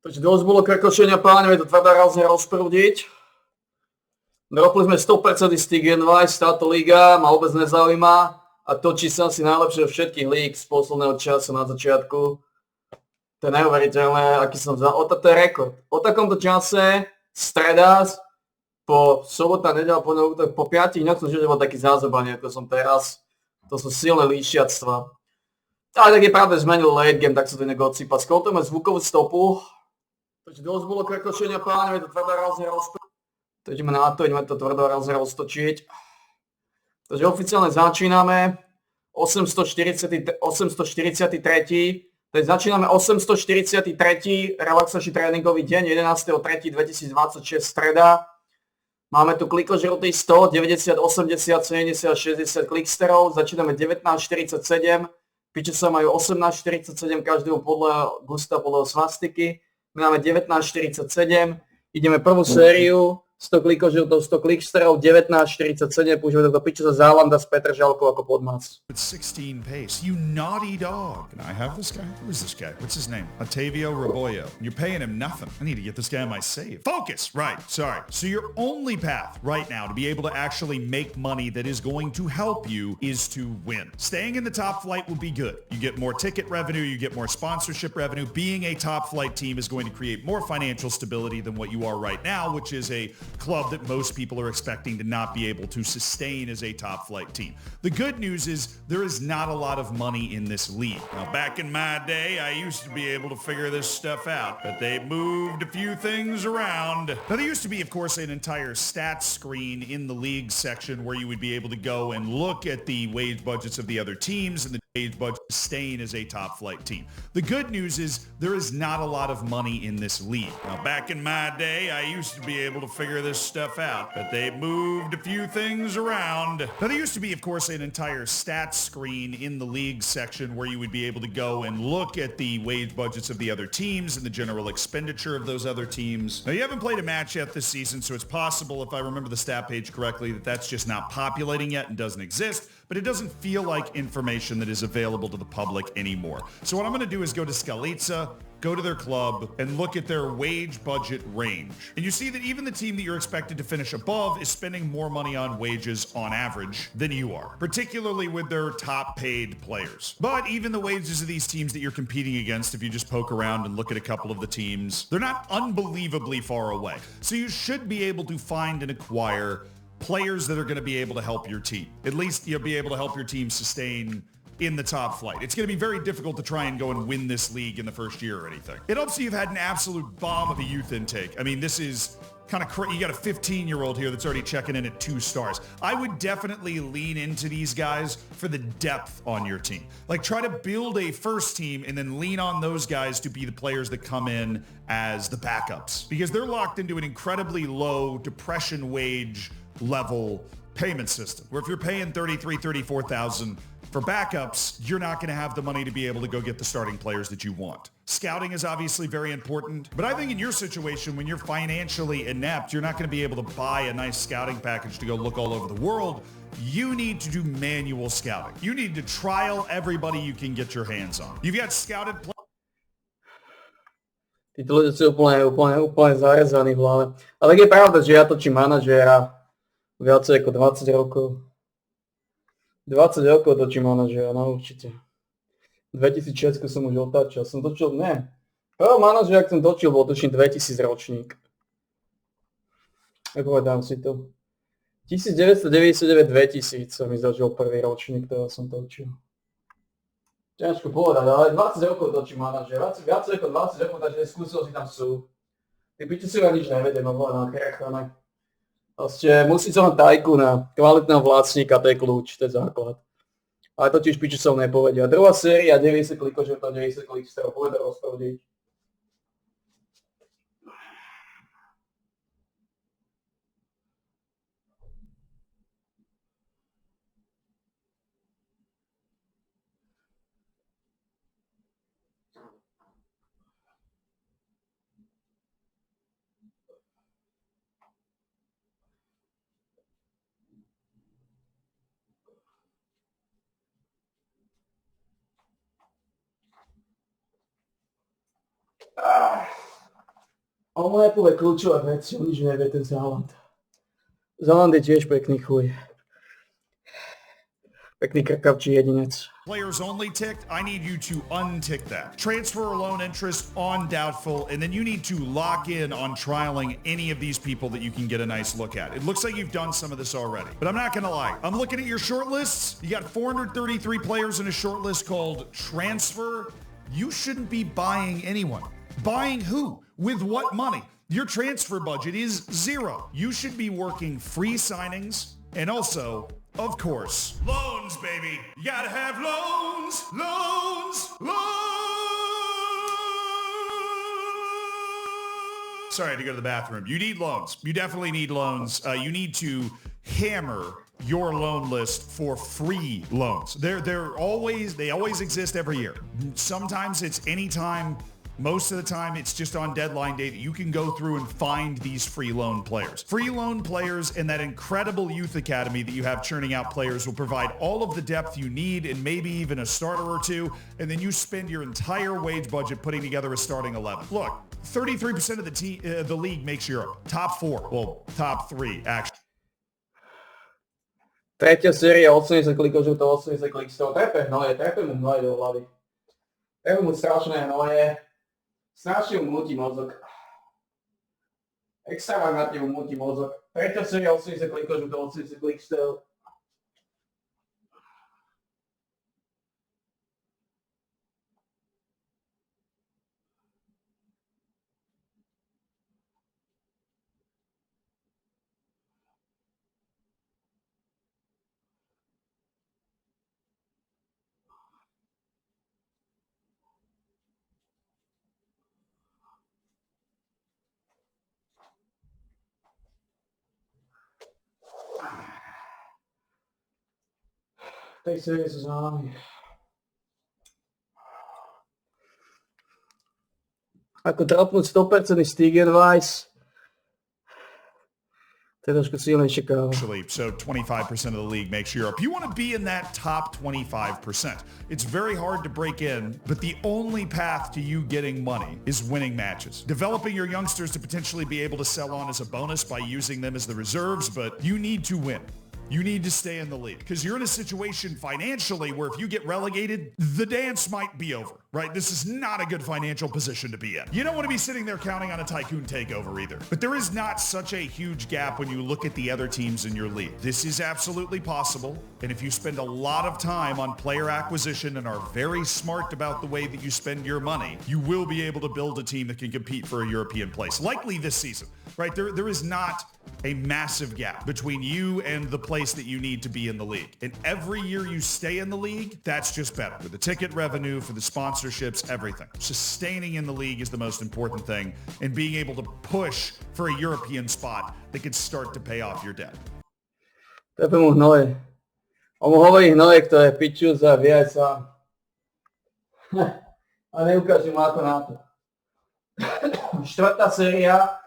Takže dosť bolo krkočenia, páni, to treba rázne rozprúdiť. Dropli sme 100% z tých Gen-Wise, táto liga ma vôbec nezaujíma a točí sa asi najlepšie všetkých líg z posledného času na začiatku. To je neuveriteľné, aký som to je rekord. O takomto čase, streda, po sobota, nedeľa, po 5 dňoch som že bol taký zázobanie, ako som teraz. To sú silné líšiactva. Ale tak je pravda, zmenil late game, tak sa to inak odsýpa. Skoltujeme zvukovú stopu. Takže dosť bolo krkočenia, páni, to treba rázne rozprúdiť. To ideme na to, ideme to tvrdo rázne roztočiť. Takže oficiálne začíname 843. Takže začíname 843. relaxačný tréningový deň 11.3.2026 streda. Máme tu klikožrutý 100, 90, 80, 70, 60 kliksterov. Začíname 19.47. Piče sa majú 18.47 každého podľa gusta, podľa svastiky. My máme 19.47. Ideme prvú sériu. 100 klikožrutov, 100 kliksterov, 19.47, používame do piče za Zálanda s Petržalkou ako podmac. It's 16 pace, you naughty dog. Can I have this guy? Who is this guy? What's his name? Otavio Raboyo. You're paying him nothing. I need to get this guy on my save. Focus! Right, sorry. So your only path right now to be able to actually make money that is going to help you is to win. Staying in the top flight will be good. You get more ticket revenue, you get more sponsorship revenue. Being a top flight team is going to create more financial stability than what you are right now, which is a club that most people are expecting to not be able to sustain as a top flight team. The good news is there is not a lot of money in this league. Now, back in my day, I used to be able to figure this stuff out, but they moved a few things around. Now, there used to be, of course, an entire stats screen in the league section where you would be able to go and look at the wage budgets of the other teams and the wage budget staying as a top flight team. The good news is there is not a lot of money in this league. Now, back in my day, I used to be able to figure this stuff out, but they moved a few things around. Now, there used to be, of course, an entire stats screen in the league section where you would be able to go and look at the wage budgets of the other teams and the general expenditure of those other teams. Now, you haven't played a match yet this season, so it's possible, if I remember the stat page correctly, that that's just not populating yet and doesn't exist, but it doesn't feel like information that is available to the public anymore. So what I'm going to do is go to Skalitsa, go to their club, and look at their wage budget range. And you see that even the team that you're expected to finish above is spending more money on wages on average than you are, particularly with their top paid players. But even the wages of these teams that you're competing against, if you just poke around and look at a couple of the teams, they're not unbelievably far away. So you should be able to find and acquire players that are going to be able to help your team. At least you'll be able to help your team sustain in the top flight. It's going to be very difficult to try and go and win this league in the first year or anything. It helps you've had an absolute bomb of a youth intake. I mean, this is kind of crazy. You got a 15-year-old here that's already checking in at 2 stars. I would definitely lean into these guys for the depth on your team. Like, try to build a first team and then lean on those guys to be the players that come in as the backups, because they're locked into an incredibly low depression wage level payment system, where if you're paying $33,000, $34,000 for backups, you're not going to have the money to be able to go get the starting players that you want. Scouting is obviously very important, but I think in your situation, when you're financially inept, you're not going to be able to buy a nice scouting package to go look all over the world. You need to do manual scouting. You need to trial everybody you can get your hands on. You've got scouted players. Títo ľudia sú úplne zarezaní v hlave. Ale je pravda, že ja točím manažéra viacej ako 20 rokov. 20 rokov točím manažéra, no určite. 2006 som už otáčal. Som točil, ne. Prvý manažér, ak som točil, bol točím 2000 ročník. Povedám si to. 1999-2000 som mi zažil prvý ročník, ktorého som točil. Ťažko povedať, ale 20 rokov točím manažér. Viac ako 20 rokov, takže skúsenosti tam sú. Tí piči si nič nevedem, a bola na krachane. Vlastne musí sa mať tajkuna, kvalitného vlastníka, to je kľúč, to je základ. Ale to tiež piči som nepovedia. Druhá séria, 90 klikožrutov, 90 kliksterov, povedal rozprúdiť. On mu nepovie kľúčové veci, on nič nevie, ten Zaaland. Zaaland je tiež pekný chuj. Pekný krkavčí jedinec. Players only ticked, I need you to untick that. Transfer or loan interest on doubtful, and then you need to lock in on trialing any of these people that you can get a nice look at. It looks like you've done some of this already, but I'm not gonna lie. I'm looking at your short lists. You got 433 players in a short list called Transfer. You shouldn't be buying anyone. Buying who? With what money? Your transfer budget is zero. You should be working free signings and also, of course, loans, baby. You gotta have loans, loans, loans. Sorry, I had to go to the bathroom. You need loans. You definitely need loans. You need to hammer your loan list for free loans. They always exist every year. Sometimes it's anytime. Most of the time, it's just on deadline day that you can go through and find these free loan players. Free loan players and that incredible youth academy that you have churning out players will provide all of the depth you need and maybe even a starter or two, and then you spend your entire wage budget putting together a starting 11. Look, 33% of the league makes Europe. Top 4. Well, top 3, actually. Tretia séria, 80 klikov, žlto, 80 klik z toho. Trepe mu hnoje do hlavy. Trepe mu strašné hnoje. Strašne mu mutí mozog. Extravagantne mu mutí mozog. Tretia séria, 80 klikov, žlto, 80 klik z toho. Tej série sú známi. Ako dropnúť 100% Stigenweiss, to je trošku silnejšie káva. So 25% of the league makes Europe. You want to be in that top 25%. It's very hard to break in, but the only path to you getting money is winning matches. Developing your youngsters to potentially be able to sell on as a bonus by using them as the reserves, but you need to win. You need to stay in the league because you're in a situation financially where if you get relegated, the dance might be over, right? This is not a good financial position to be in. You don't want to be sitting there counting on a tycoon takeover either. But there is not such a huge gap when you look at the other teams in your league. This is absolutely possible. And if you spend a lot of time on player acquisition and are very smart about the way that you spend your money, you will be able to build a team that can compete for a European place. Likely this season, right? There is not a massive gap between you and the place that you need to be in the league. And every year you stay in the league, that's just better. For the ticket revenue, for the sponsorships, everything. Sustaining in the league is the most important thing, and being able to push for a European spot that can start to pay off your debt. Tepe mu hnoje. On mu hovorí hnoje, ktoré piču za vie aj sám. A neukáže mu ako na to. Štvrtá séria,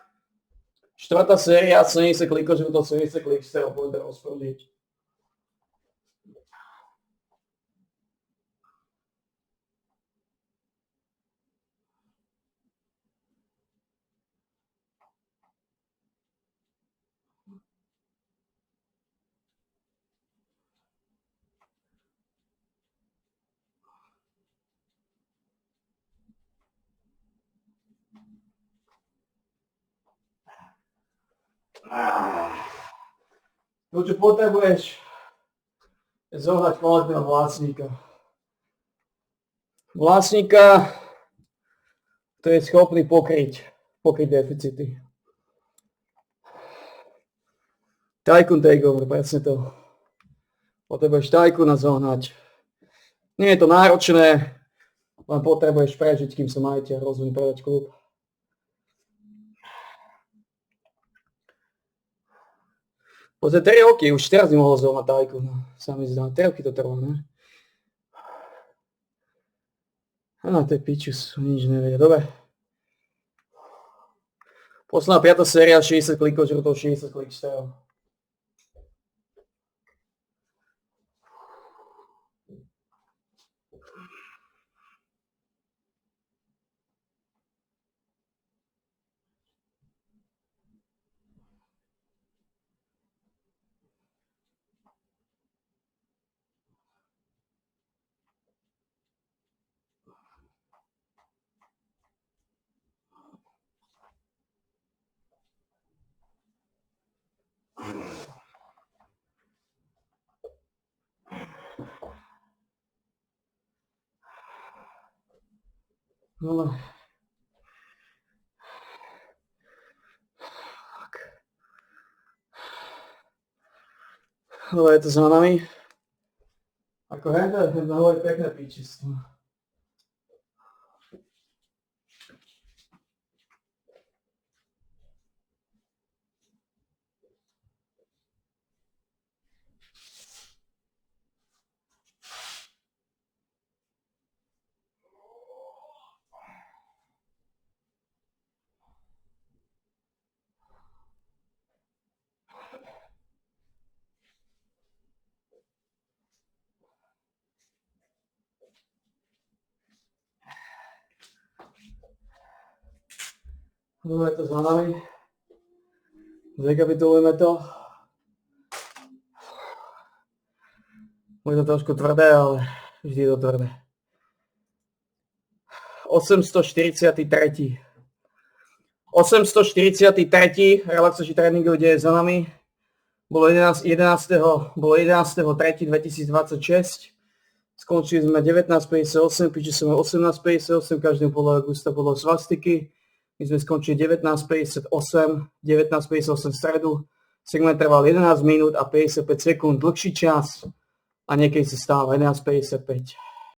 70 klikov, že to 70 klik z toho pôjde rozprúdiť. To, čo potrebuješ, je zohnať kvalitného vlastníka. Vlastníka, ktorý je schopný pokryť deficity. Tycoon takeover, presne to. Potrebuješ Tycoona zohnať. Nie je to náročné, len potrebuješ prežiť, kým sa majiteľ rozhodne predať klub. Za 3 roky už teraz by mohol zohnať Tycoona. Sa mi zdá, 3 roky to trvá, ne? A na tej piču nič nevedia. Dobre. Posledná 5. séria, 60 klikov, žrutov 60 klik style. No. No je to za nami. Ako henta hovorí pekné pičistvo. No je to za nami. Zrekapitulujeme to. Bude to trošku tvrdé, ale vždy je to tvrdé. 843. relaxačný tréningový deň je za nami. Bolo 11.3.2026. Skončili sme 19.58, píči sme 18.58, každému podľa Augusta podľa svastiky. My sme skončili 19.58 v stredu. Segment trval 11 minút a 55 sekúnd, dlhší čas a niekedy sa stáva 11.55.